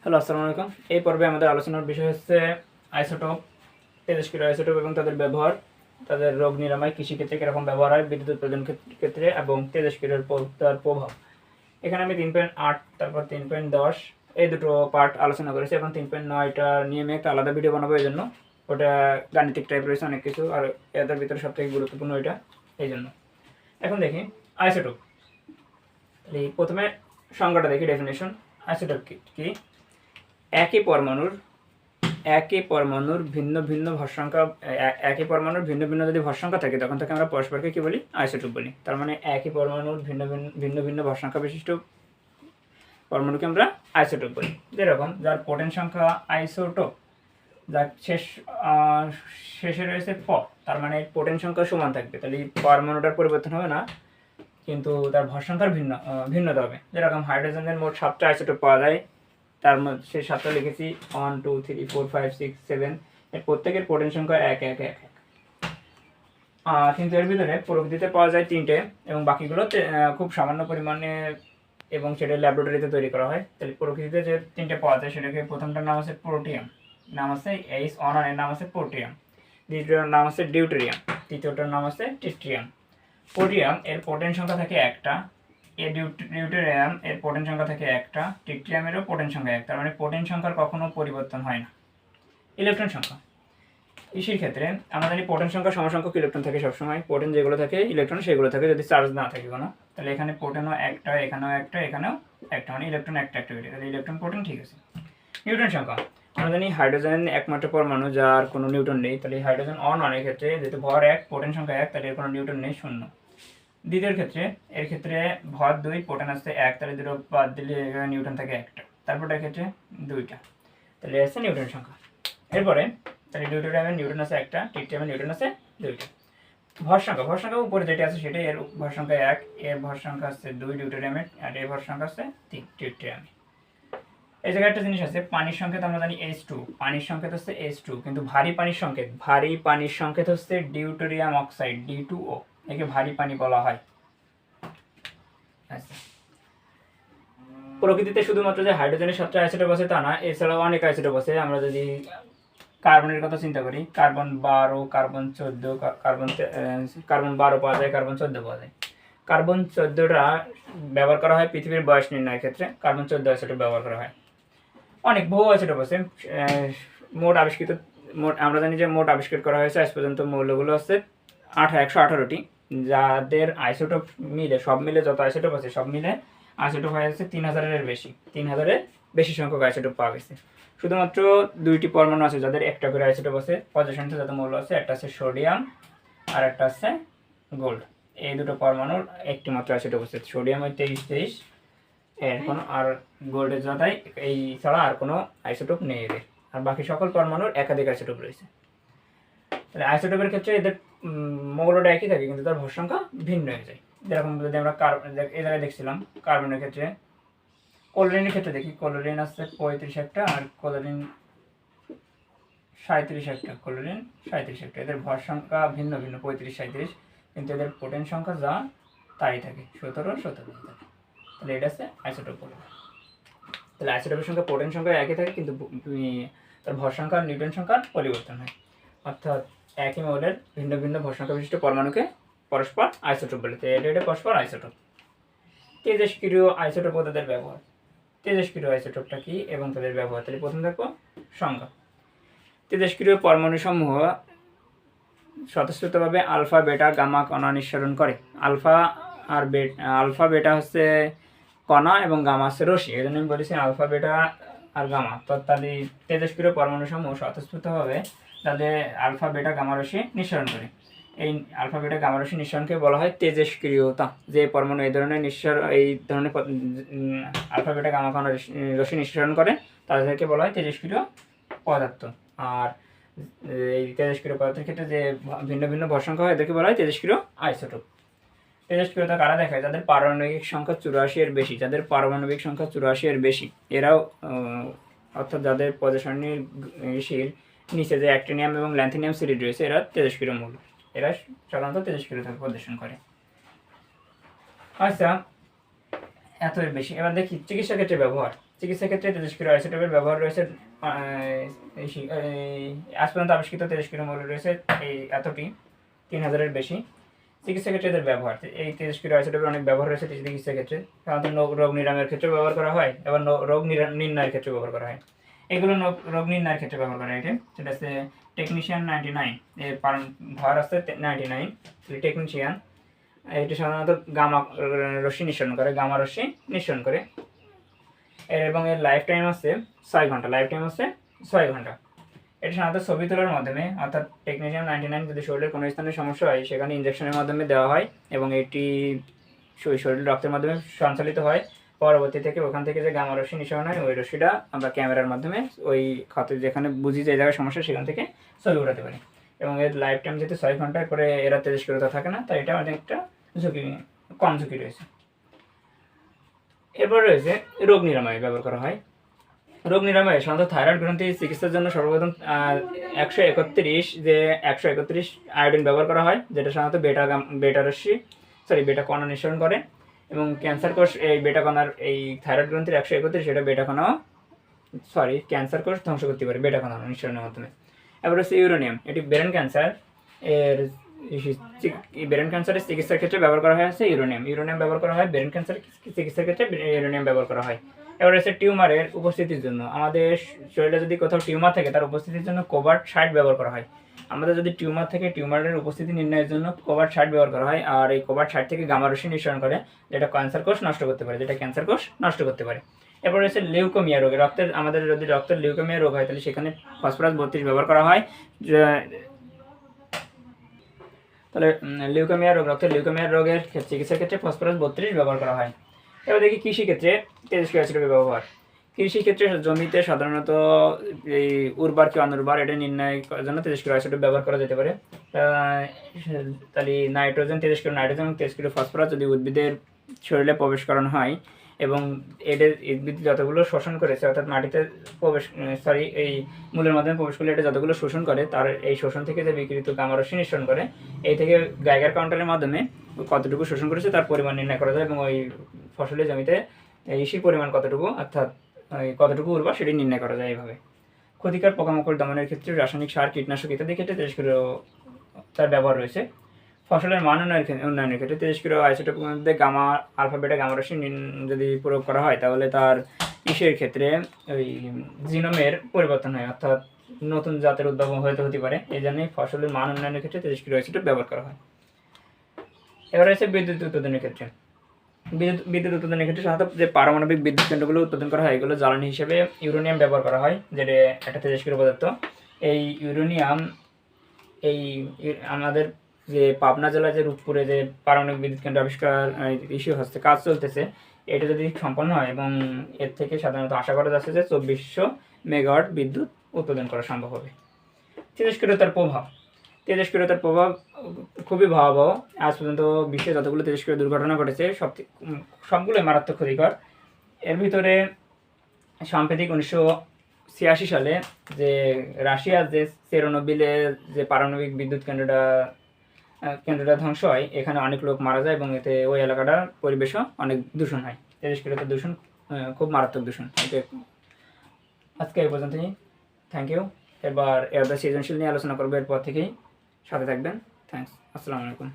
Hello, আসসালামু আলাইকুম। এই পর্বে আমাদের আলোচনার বিষয় হচ্ছে আইসোটোপ, তেজস্ক্রিয় আইসোটোপ এবং তাদের ব্যবহার, তাদের রোগ নিরাময়, কৃষিক্ষেত্রে কীরকম ব্যবহার হয়, বিদ্যুৎ উৎপাদন ক্ষেত্রে এবং তেজস্ক্রিয়র তার প্রভাব। এখানে আমি 3.8 তারপর 3.10 এই দুটো পার্ট আলোচনা করেছি এবং 3.9টা নিয়ে আমি একটা আলাদা ভিডিও বানাবো। এই জন্য ওটা গাণিতিক টাইপ রয়েছে অনেক কিছু, আর এদের ভিতরে সবথেকে গুরুত্বপূর্ণ ওইটা, এই জন্য। এখন দেখি আইসোটোপ। প্রথমে সংজ্ঞাটা দেখি, ডেফিনেশন। আইসোটোপ কি? একই পরমাণুর ভিন্ন ভিন্ন ভরসংখ্যা, একই পরমাণুর ভিন্ন ভিন্ন যদি ভরসংখ্যা থাকে তখন তাকে আমরা পরস্পরকে কি বলি? আইসোটোপ বলি। তার মানে একই পরমাণুর ভিন্ন ভিন্ন ভিন্ন ভরসংখ্যা বিশিষ্ট পরমাণুকে আমরা আইসোটোপ বলি। যেরকম যার পোটেন সংখ্যা আইসোটোপ, যার শেষে রয়েছে প, তার মানে পোটেন সংখ্যা সমান থাকবে, তাহলে পরমাণুটার পরিবর্তন হবে না, কিন্তু তার ভরসংখ্যার ভিন্নতা হবে। যেরকম হাইড্রোজেনের মোট 7টা আইসোটোপ পাওয়া যায়, তার মধ্যে সেই 7টা লিখেছি 1 2 3 4 5 6 7, এর প্রত্যেকের পোটেন সংখ্যা 1 1 1 1। কিন্তু এর ভিতরে প্রকৃতিতে পাওয়া যায় 3টে এবং বাকিগুলো খুব সামান্য পরিমাণে, এবং সেটা ল্যাবরেটরিতে তৈরি করা হয়। তাহলে প্রকৃতিতে যে 3টে পাওয়া যায় সেটাকে প্রথমটার নাম আছে প্রোটিয়াম, নাম আছে H1, এর নাম আছে প্রোটিয়াম। দ্বিতীয়টার নাম আছে ডিউটেরিয়াম, তৃতীয়টার নাম আছে ট্রিটিয়াম। প্রোটিয়াম এর পোটেন সংখ্যা থাকে 1টা, ডিউটেরিয়াম এর পোটেন সংখ্যা থাকে 1টা, ট্রিটিয়ামেরও পোটেন সংখ্যা 1। তার মানে পোটেন সংখ্যার কখনো পরিবর্তন হয় না। ইলেকট্রন সংখ্যা, কৃষির ক্ষেত্রে আমরা জানি পোটেন সংখ্যা সমসংখ্যক ইলেকট্রন থাকে সবসময়। পোটেন যেগুলো থাকে ইলেকট্রন সেগুলো থাকে যদি চার্জ না থাকে কোনো। তাহলে এখানে পোটেনও 1টা, এখানেও 1টা, এখানেও 1টা, মানে ইলেকট্রন একটা অ্যাক্টিভিটি, তাহলে ইলেকট্রন পোটেন ঠিক আছে। নিউট্রন সংখ্যা, আমরা জানি হাইড্রোজেন একমাত্র পরমাণু যার কোনো নিউটন নেই, তাহলে হাইড্রোজেন অনের ক্ষেত্রে যেহেতু ভর 1, পোটেন সংখ্যা 1, তাহলে এর কোনো নিউটন নেই, 0। দ্বিতীয় ক্ষেত্রে, এর ক্ষেত্রে ভর 2, পোটেন আসছে 1, তাহলে দুটো বাদ দিলে নিউটন থাকে 1টা, তারপরটার ক্ষেত্রে 2টা, তাহলে আসছে নিউটন সংখ্যা। এরপরে তাহলে ডিউটেরিয়ামের নিউটন আছে 1টা, ট্রিটিয়ামের নিউটন আছে 2টা। ভর সংখ্যা উপরে যেটা আছে সেটাই, এর ভর সংখ্যা 1, এর ভর সংখ্যা আছে 2 ডিউটেরিয়ামের, আর এর ভর সংখ্যা আছে 3 ট্রিটিয়ামের। এই জায়গায় একটা জিনিস আছে, পানির সংকেত আমরা জানি H2, পানির সংকেত হচ্ছে H2, কিন্তু ভারী পানির সংকেত হচ্ছে ডিউটেরিয়াম অক্সাইড, D2O, একে ভারী পানি বলা হয়। আচ্ছা, প্রকৃতিতে শুধুমাত্র যে হাইড্রোজেনের 7টা আইসোটোপ আছে তা না, এছাড়াও অনেক আইসোটোপ আছে। আমরা যদি কার্বনের কথা চিন্তা করি, কার্বন 12, কার্বন 14, কার্বন 12 পাওয়া যায়, কার্বন 14 পাওয়া যায়। কার্বন 14টা ব্যবহার করা হয় পৃথিবীর বয়স নির্ণয়ের ক্ষেত্রে, কার্বন 14 আইসোটোপ ব্যবহার করা হয়। অনেক বহু আইসোটোপ আছে। আমরা জানি যে মোট আবিষ্কার করা হয়েছে আজ পর্যন্ত মৌলগুলো হচ্ছে 118টি, যাদের আইসোটোপ মিলে, সব মিলে যত আইসোটোপ আছে সব মিলে আইসোটোপ হয়ে গেছে 3000-এর বেশি, 3000-এর বেশি সংখ্যক আইসোটোপ পাওয়া গেছে। শুধুমাত্র 2টি পরমাণু আছে যাদের একটা করে আইসোটোপ আছে, পজিশনটা যত মৌল আছে, একটা আছে সোডিয়াম আর একটা আছে গোল্ড। এই দুটো পরমাণুর একটি মাত্র আইসোটোপ আছে, সোডিয়াম 23 এখন, আর গোল্ডের জায়গায় এই ছাড়া আর কোনো আইসোটোপ নেই এদের, আর বাকি সকল পরমাণুর একাধিক আইসোটোপ রয়েছে। তাহলে আইসোটোপের ক্ষেত্রে এদের মৌলটা একই থাকে কিন্তু তার ভর সংখ্যা ভিন্ন হয়ে যায়। যেরকম যদি আমরা এই জায়গায় দেখছিলাম কার্বনের ক্ষেত্রে, ক্লোরিনের ক্ষেত্রে দেখি, ক্লোরিন আছে 35 একটা আর ক্লোরিন 37 একটা, ক্লোরিন 37 একটা, এদের ভর সংখ্যা ভিন্ন ভিন্ন, 35 37, কিন্তু এদের পোটেন সংখ্যা যা তাই থাকে, 17 17 থাকে। তাহলে এটা আছে আইসোটোপ বলে। তাহলে আইসোটোপের সংখ্যা, পোটেন সংখ্যা একই থাকে কিন্তু তার ভর সংখ্যা আর নিউটন সংখ্যার পরিবর্তন হয়। অর্থাৎ একই মৌলের ভিন্ন ভিন্ন ভর সংখ্যা বিশিষ্ট পরমাণুকে পরস্পর আইসোটোপ বলে। তো এটা পরস্পর আইসোটোপ। তেজস্ক্রিয় আইসোটোপ ও তাদের ব্যবহার। তেজস্ক্রিয় আইসোটোপটা কি এবং তাদের ব্যবহার, তাহলে প্রথম দেখো সংজ্ঞা। তেজস্ক্রিয় পরমাণুসমূহ স্বতঃস্ফূর্তভাবে আলফা, বেটা, গামা কণা নিঃসরণ করে। আলফা বেটা হচ্ছে কণা এবং গামা হচ্ছে রশ্মি, এই জন্য আমি বলেছি আলফা, বেটা আর গামা। তো তাহলে তেজস্ক্রিয় পরমাণুসমূহ স্বতঃস্ফূর্তভাবে তাদের আলফা, বেটা, গামা রশ্মি নিঃসরণ করে। এই আলফা, বেটা, গামা রশ্মি নিঃসরণকে বলা হয় তেজস্ক্রিয়তা। যে পরমাণু এই ধরনের আলফা, বেটা, গামা কণা রশ্মি নিঃসরণ করে তাদেরকে বলা হয় তেজস্ক্রিয় পদার্থ। আর এই তেজস্ক্রিয় পদার্থের ক্ষেত্রে যে ভিন্ন ভিন্ন ভর সংখ্যা হয় এদেরকে বলা হয় তেজস্ক্রিয় আইসোটোপ। তেজস্ক্রিয়তা কারা দেখায়? যাদের পারমাণবিক সংখ্যা 84-এর বেশি, যাদের পারমাণবিক সংখ্যা 84-এর বেশি, এরাও অর্থাৎ যাদের পজিশনের নিচে যে অ্যাক্টিনিয়াম এবং ল্যান্থিনিয়াম সিরিজ রয়েছে, এরা তেজস্ক্রিয় মৌল, এরা সাধারণত তেজস্ক্রিয়তা প্রদর্শন করে। আচ্ছা, এত বেশি। এবার দেখি চিকিৎসা ক্ষেত্রে ব্যবহার। চিকিৎসা ক্ষেত্রে তেজস্ক্রিয় আইসোটোপের ব্যবহার রয়েছে। আজ পর্যন্ত আবিষ্কৃত তেজস্ক্রিয় মৌল রয়েছে এই এতটি 3000-এর বেশি। চিকিৎসা ক্ষেত্রে এদের ব্যবহার, এই তেজস্ক্রিয় আইসোটোপের অনেক ব্যবহার রয়েছে চিকিৎসা ক্ষেত্রে। সাধারণত রোগ নিরাময়ের ক্ষেত্রে ব্যবহার করা হয়, এবার রোগ নির্ণয়ের ক্ষেত্রে ব্যবহার করা হয়। এগুলো রোগ নির্ণয়ের ক্ষেত্রে ব্যবহার করা হয়। সেটা হচ্ছে টেকনিশিয়ান 99, এর ভর আছে 99, টেকনিশিয়ান। এটি সাধারণত গামা রশ্মি নিঃসরণ করে, গামা রশ্মি নিঃসরণ করে, এবং এর লাইফ টাইম আছে 6 ঘন্টা। লাইফ টাইম আছে 6 ঘন্টা। এটি সাধারণত ছবি তোলার মাধ্যমে, অর্থাৎ টেকনিশিয়ান 99 যদি শরীরের কোনো স্থানে সমস্যা হয় সেখানে ইঞ্জেকশনের মাধ্যমে দেওয়া হয়, এবং এটি শরীরের রক্তের মাধ্যমে সঞ্চালিত হয়। পরবর্তী থেকে ওখান থেকে যে গামা রশ্মি নিঃসরণ হয়, ওই রশ্মিটা আমরা ক্যামেরার মাধ্যমে ওই খাতে যেখানে বুঝি যে জায়গায় সমস্যা সেখান থেকে ছবি উঠাতে পারি। এবং এর লাইফ টাইম যেহেতু 6 ঘন্টার করে এরা তেজস্ক্রিয়তা থাকে না, তাই এটা অনেকটা ঝুঁকি, কম ঝুঁকি রয়েছে। এরপর রয়েছে রোগ নিরাময়ে ব্যবহার করা হয়। রোগ নিরাময়ে সাধারণত থাইরয়েড গ্রন্থি চিকিৎসার জন্য সর্বপ্রথম 131 আয়োডিন ব্যবহার করা হয়, যেটা সাধারণত বেটা কণা নিঃসরণ করে, এবং ক্যান্সার কোষ এই বেটা কণার এই থাইরয়েড গ্রন্থির 131 এটা ক্যান্সার কোষ ধ্বংস করতে পারে বেটা কণা নিঃসরণের মাধ্যমে। এবার হচ্ছে ইউরেনিয়াম, এটি ব্রেন ক্যান্সারের চিকিৎসার ক্ষেত্রে ব্যবহার করা হয়েছে ইউরেনিয়াম ব্যবহার করা হয় ব্রেন ক্যান্সার চিকিৎসার ক্ষেত্রে, ইউরেনিয়াম ব্যবহার করা হয়। এবার হচ্ছে টিউমারের উপস্থিতির জন্য, আমাদের শরীরে যদি কোথাও টিউমার থাকে তার উপস্থিতির জন্য কোবার্ট 60 ব্যবহার করা হয়। আমাদের যদি টিউমার থেকে টিউমারের উপস্থিতি নির্ণয়ের জন্য কোবার্ট 60 ব্যবহার করা হয়, আর এই কোবার্ট 60 থেকে গামা রশ্মি নিঃসরণ করে, যেটা ক্যান্সার কোষ নষ্ট করতে পারে, এরপর হচ্ছে লিউকোমিয়া রোগে, আমাদের যদি রক্তের লিউকোমিয়া রোগ হয় তাহলে সেখানে ফসফরাস 32 ব্যবহার করা হয়। তাহলে রক্তের লিউকোমিয়া রোগের চিকিৎসার ক্ষেত্রে ফসফরাস 32 ব্যবহার করা হয়। এবার দেখি কৃষিক্ষেত্রে তেজস্ক্রিয় আইসোটোপের ব্যবহার। কৃষিক্ষেত্রে জমিতে সাধারণত এই উর্বর কি অনুর্বর এটা নির্ণয় করার জন্য তেজস্ক্রিয় আইসোটোপ ব্যবহার করা যেতে পারে। তাহলে তেজস্ক্রিয় নাইট্রোজেন এবং তেজস্ক্রিয় ফসফরাস যদি উদ্ভিদের শরীরে প্রবেশ করানো হয়, এবং উদ্ভিদ যতগুলো শোষণ করেছে, অর্থাৎ মাটিতে এই মূলের মাধ্যমে প্রবেশ করলে এটা যতগুলো শোষণ করে, তার এই শোষণ থেকে যে বিকৃত গামা রশ্মি নিঃসরণ করে, এই থেকে গাইগার কাউন্টারের মাধ্যমে কতটুকু শোষণ করেছে তার পরিমাণ নির্ণয় করা যায়, এবং ওই ফসলের জমিতে ইসির পরিমাণ কতটুকু, অর্থাৎ কতটুকু উর্বর সেটি নির্ণয় করা যায় এইভাবে। ক্ষতিকর পোকামাকড় দমনের ক্ষেত্রে রাসায়নিক সার, কীটনাশক ইত্যাদি ক্ষেত্রে তেজস্ক্রিয় তার ব্যবহার রয়েছে। ফসলের মান উন্নয়নের ক্ষেত্রে তেজস্ক্রিয় আইসোটোপের মধ্যে আলফা বেটা গামা রশ্মি যদি প্রয়োগ করা হয় তাহলে তার ইসের ক্ষেত্রে ওই জিনোমের পরিবর্তন হয়, অর্থাৎ নতুন জাতের উদ্ভাবন হতে পারে। এই জন্যই ফসলের মান উন্নয়নের ক্ষেত্রে তেজস্ক্রিয় আইসোটোপ ব্যবহার করা হয়। এবার হচ্ছে বিদ্যুৎ উৎপাদনের ক্ষেত্রে। বিদ্যুৎ উৎপাদনের ক্ষেত্রে সাধারণত যে পারমাণবিক বিদ্যুৎ কেন্দ্রগুলো উৎপাদন করা হয়, এগুলো জ্বালানি হিসেবে ইউরেনিয়াম ব্যবহার করা হয়, যেটা একটা তেজস্ক্রিয় পদার্থ। এই ইউরেনিয়াম আমাদের যে পাবনা জেলার যে রূপপুরে যে পারমাণবিক বিদ্যুৎ কেন্দ্র আবিষ্কার ইস্যু হচ্ছে, কাজ চলতেছে, এটা যদি সম্পন্ন হয়, এবং এর থেকে সাধারণত আশা করা যাচ্ছে যে 2400 মেগাওয়াট বিদ্যুৎ উৎপাদন করা সম্ভব হবে। তেজস্ক্রিয়তার প্রভাব খুবই ভয়াবহ। আজ পর্যন্ত বিশ্বে যতগুলো তেজস্ক্রিয় দুর্ঘটনা ঘটেছে সবগুলোই মারাত্মক ক্ষতিকর। এর ভিতরে সাম্প্রতিক 1986 সালে যে রাশিয়ার যে চেরনোবিলে যে পারমাণবিক বিদ্যুৎ কেন্দ্রটা ধ্বংস হয়, এখানে অনেক লোক মারা যায়, এবং এতে ওই এলাকাটার পরিবেশও অনেক দূষণ হয়। তেজস্ক্রিয়তার দূষণ খুব মারাত্মক দূষণ। আজকে এই পর্যন্তই, থ্যাংক ইউ। এবার সৃজনশীল নিয়ে আলোচনা করবো, এরপর থেকেই সাথে থাকবেন। থ্যাংকস, আসসালামু আলাইকুম।